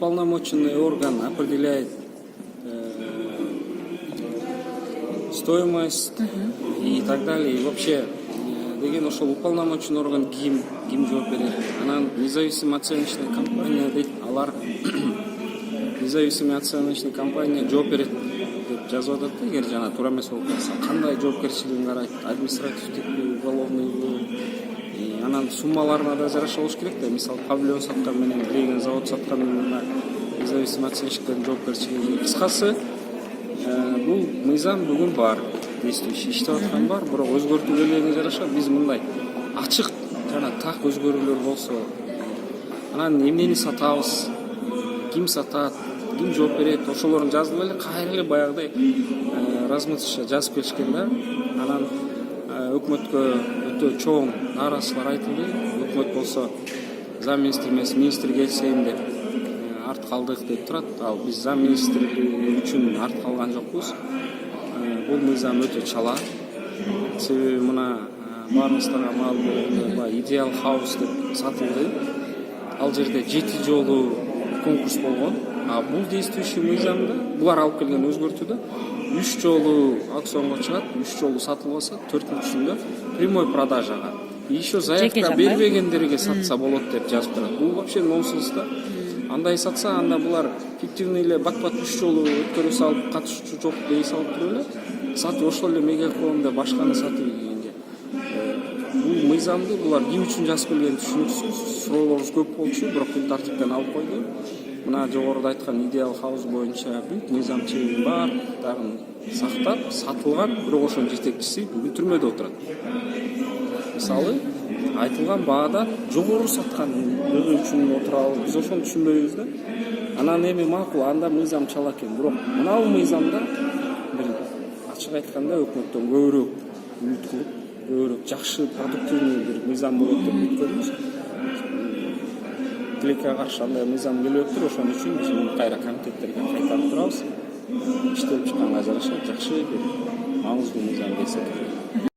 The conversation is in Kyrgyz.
уполномоченный орган определяет стоимость и так далее. И вообще, деген ошол уполномоченный орган ким жооп берет. Анан независимая оценочная компания дейт, алар независимый оценочный компания жооп берет деп жазып атат. Эгер жана туура эмес болуп калса, кандай жоопкерчилигин карайт, административдикпи, уголовныйбы. Анан суммаларына да жараша болуш керек да. Мисалы, павильон саткан менен биреден завод саткан менен независимый оценщиктердин жоопкерчилиги. Кыскасы, бул мыйзам бүгүн бар, действующий, иштеп аткан бар, бирок өзгөртүүлөргө жараша биз мындай ачык жана так өзгөрүүлөр болсо, анан эмнени сатабыз, ким сатат, ким жооп берет, ошолорун жазып эле кайра эле баягыдай размытыша жазып келишкен да. Анан өкмөткө өтө чоң нааразычылык айтылды. Өкмөт болсо зам министр эмес, министр келсейин деп арт калдык деп турат. Ал биз зам министрлиги үчүн арт калган жокпуз. Бул мыйзам өтө чала. Себеби мына баарыңыздарга маалым болгондой Ideal House деп сатылды. Ал жерде 7 жолу конкурс болгон. А бул действующий мыйзамда булар алып келген өзгөртүүдө 3 жолу аукционго чыгат, 3 жолу сатылбаса, 4-үчүндө прямой продажага. И еще заявка бербегендерге сатса болот деп жазып турат. Бул вообще нонсенс да. Андай сатса, анда булар фиктивный эле бак-бак 3 жолу өткөрүп салып, катышуучу жок дей салып туруп эле сатып ошол эле мегафонда башканы сатып дегенге. Бул мыйзамды булар ким үчүн жазып келген түшүнүксүз. Суроолорубуз көп болчу, бирок күн тартиптен алып койду. Мына жогоруда айткан Ideal House боюнча бүт мыйзам чегин баардыгын сактап, сатылган, бирок ошонун жетекчиси бүгүн түрмөдө отурат. Мисалы, айтылган баада жогору саткан үчүн отурабыз, биз ошону түшүнбөйбүз да. Анан эми макул, анда мыйзам чала экен, бирок мына мыйзамда бир ачык айтканда өкмөттөн көбүрөөк үмүт кылып, көбүрөөк жакшы продуктивный бир мыйзам болот деп күткөнбүз. Тилекке каршы андай мыйзам келиптир, ошон үчүн биз муну кайра комитеттерге кайтарып турабыз. Иштелип чыкканга жараша жакшы бир маңыздуу мыйзам келсе керек.